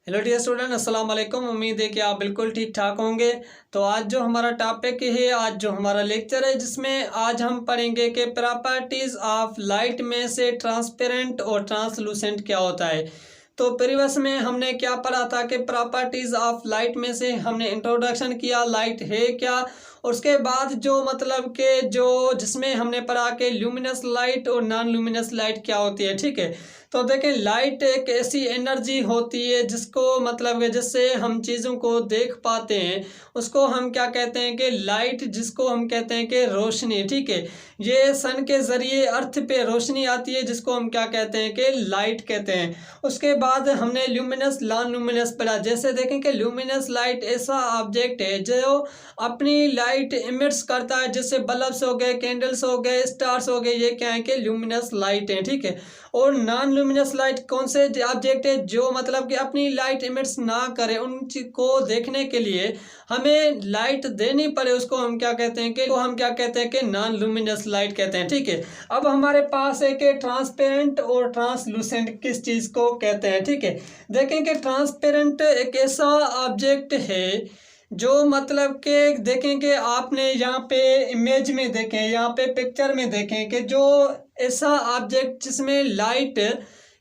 Hello dear student, अस्सलाम वालेकुम। उम्मीद है कि आप बिल्कुल ठीक ठाक होंगे। तो आज जो हमारा टॉपिक है, आज जो हमारा लेक्चर है, जिसमें आज हम पढ़ेंगे कि प्रॉपर्टीज़ ऑफ लाइट में से ट्रांसपेरेंट और ट्रांसलूसेंट क्या होता है। तो प्रीवियस में हमने क्या पढ़ा था कि प्रॉपर्टीज़ ऑफ लाइट में से हमने इंट्रोडक्शन किया, लाइट है क्या। और उसके बाद जो मतलब के जो जिसमें हमने पढ़ा कि ल्यूमिनस लाइट और नॉन ल्यूमिनस लाइट क्या होती है। ठीक है, तो देखें, लाइट एक ऐसी एनर्जी होती है जिसको मतलब कि जिससे हम चीज़ों को देख पाते हैं, उसको हम क्या कहते हैं कि लाइट, जिसको हम कहते हैं कि रोशनी। ठीक है, ये सन के ज़रिए अर्थ पे रोशनी आती है, जिसको हम क्या कहते हैं कि लाइट कहते हैं। उसके बाद हमने ल्यूमिनस नॉन ल्यूमिनस पढ़ा। जैसे देखें कि ल्यूमिनस लाइट ऐसा ऑब्जेक्ट है जो अपनी लाइट इमिट्स करता है, जैसे बल्ब्स हो गए, कैंडल्स हो गए, स्टार्स हो गए, ये क्या है कि ल्यूमिनस लाइट है। ठीक है, और नॉन ल्यूमिनस लाइट कौन से ऑब्जेक्ट है जो मतलब कि अपनी लाइट इमिट्स ना करे, उन चीज को देखने के लिए हमें लाइट देनी पड़े, उसको हम क्या कहते हैं कि नॉन ल्यूमिनस लाइट कहते हैं। ठीक है, अब हमारे पास है कि ट्रांसपेरेंट और ट्रांसलूसेंट किस चीज़ को कहते हैं। ठीक है, देखें कि ट्रांसपेरेंट एक ऐसा ऑब्जेक्ट है जो मतलब कि देखें कि आपने यहाँ पे इमेज में देखें, यहाँ पे पिक्चर में देखें कि जो ऐसा ऑब्जेक्ट जिसमें लाइट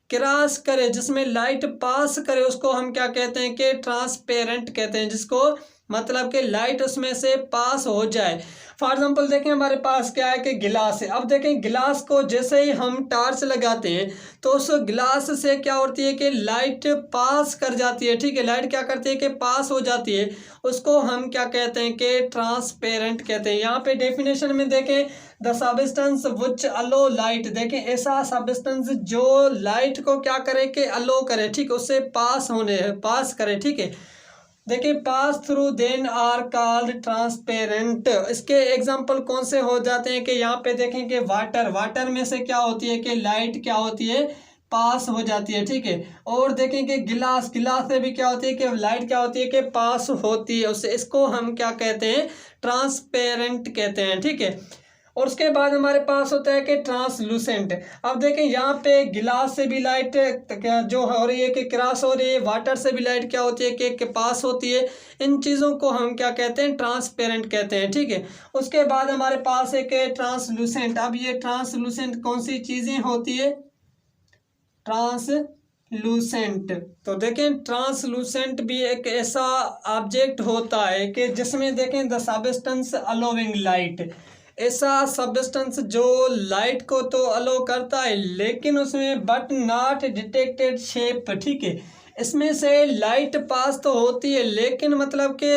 क्रॉस करे, जिसमें लाइट पास करे, उसको हम क्या कहते हैं कि ट्रांसपेरेंट कहते हैं, जिसको मतलब कि लाइट उसमें से पास हो जाए। फॉर एग्जांपल देखें, हमारे पास क्या है कि गिलास है। अब देखें, गिलास को जैसे ही हम टार्च लगाते हैं तो उस गिलास से क्या होती है कि लाइट पास कर जाती है। ठीक है, लाइट क्या करती है कि पास हो जाती है, उसको हम क्या कहते हैं कि ट्रांसपेरेंट कहते हैं। यहाँ पे डेफिनेशन में देखें, the substance which allow light, देखें ऐसा सब्सटेंस जो लाइट को क्या करे कि अलो करे, ठीक, उससे पास करे। ठीक है, देखिए, pass through then are called transparent. इसके एग्जांपल कौन से हो जाते हैं कि यहाँ पे देखें कि वाटर में से क्या होती है कि लाइट क्या होती है, पास हो जाती है। ठीक है, और देखें कि गिलास से भी क्या होती है कि लाइट क्या होती है कि पास होती है उससे, इसको हम क्या कहते हैं, ट्रांसपेरेंट कहते हैं। ठीक है, और उसके बाद हमारे पास होता है कि ट्रांसलूसेंट। अब देखें, यहाँ पे गिलास से भी लाइट जो हो रही है कि क्रॉस हो रही है, वाटर से भी लाइट क्या होती है कि पास होती है। इन चीज़ों को हम क्या कहते हैं, ट्रांसपेरेंट कहते हैं। ठीक है, उसके बाद हमारे पास है कि ट्रांसलूसेंट। अब ये ट्रांसलूसेंट कौन सी चीज़ें होती है, ट्रांसलूसेंट। तो देखें, ट्रांसलूसेंट भी एक ऐसा ऑब्जेक्ट होता है कि जिसमें देखें द सब्सटेंस अलोविंग लाइट, ऐसा सब्सटेंस जो लाइट को तो अलो करता है, लेकिन उसमें बट नॉट डिटेक्टेड शेप। ठीक है, इसमें से लाइट पास तो होती है, लेकिन मतलब कि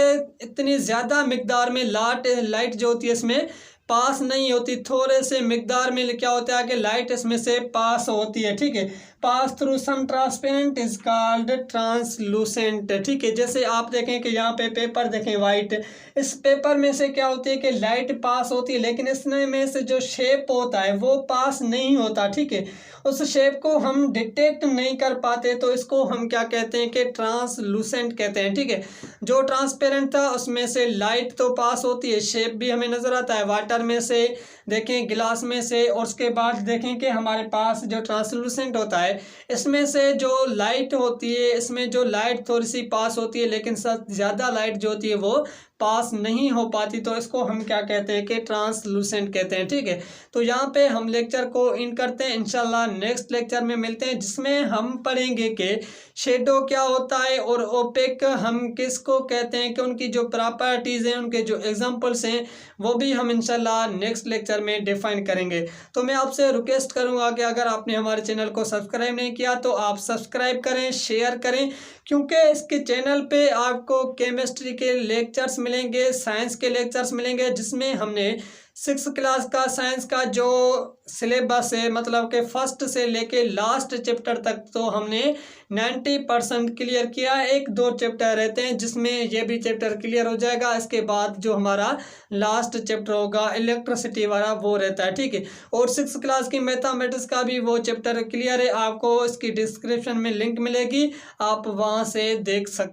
इतनी ज़्यादा मिकदार में लाइट जो होती है इसमें पास नहीं होती। थोड़े से मिकदार में क्या होता है कि लाइट इसमें से पास होती है। ठीक है, pass through some transparent is called translucent. ठीक है, जैसे आप देखें कि यहाँ पे पेपर देखें वाइट, इस पेपर में से क्या होती है कि लाइट पास होती है, लेकिन इसमें में से जो शेप होता है वो पास नहीं होता। ठीक है, उस शेप को हम डिटेक्ट नहीं कर पाते, तो इसको हम क्या कहते हैं कि ट्रांसलूसेंट कहते हैं। ठीक है, जो ट्रांसपेरेंट था उसमें से लाइट तो पास होती है, शेप भी हमें नजर आता है, वाटर में से देखें, गिलास में से, और उसके बाद देखें कि हमारे पास जो ट्रांसलूसेंट होता है, इसमें से जो लाइट होती है, इसमें जो लाइट थोड़ी सी पास होती है, लेकिन ज़्यादा लाइट जो होती है वो पास नहीं हो पाती, तो इसको हम क्या कहते हैं कि ट्रांसलूसेंट कहते हैं। ठीक है, तो यहाँ पे हम लेक्चर को इन करते हैं। इंशाल्लाह नेक्स्ट लेक्चर में मिलते हैं, जिसमें हम पढ़ेंगे कि शेडो क्या होता है और ओपेक हम किसको कहते हैं, कि उनकी जो प्रॉपर्टीज़ हैं, उनके जो एग्जांपल्स हैं, वो भी हम इंशाल्लाह नेक्स्ट लेक्चर में डिफाइन करेंगे। तो मैं आपसे रिक्वेस्ट करूँगा कि अगर आपने हमारे चैनल को सब्सक्राइब नहीं किया तो आप सब्सक्राइब करें, शेयर करें, क्योंकि इसके चैनल पे आपको केमिस्ट्री के लेक्चर्स मिलेंगे, साइंस के लेक्चर्स मिलेंगे, जिसमें हमने 6th क्लास का साइंस का जो सिलेबस है, मतलब कि फर्स्ट से लेके लास्ट चैप्टर तक, तो हमने 90% क्लियर किया। 1-2 चैप्टर रहते हैं जिसमें ये भी चैप्टर क्लियर हो जाएगा। इसके बाद जो हमारा लास्ट चैप्टर होगा इलेक्ट्रिसिटी वाला, वो रहता है। ठीक है, और 6th क्लास की मैथमेटिक्स का भी वो चैप्टर क्लियर है। आपको इसकी डिस्क्रिप्शन में लिंक मिलेगी, आप वहाँ से देख सकते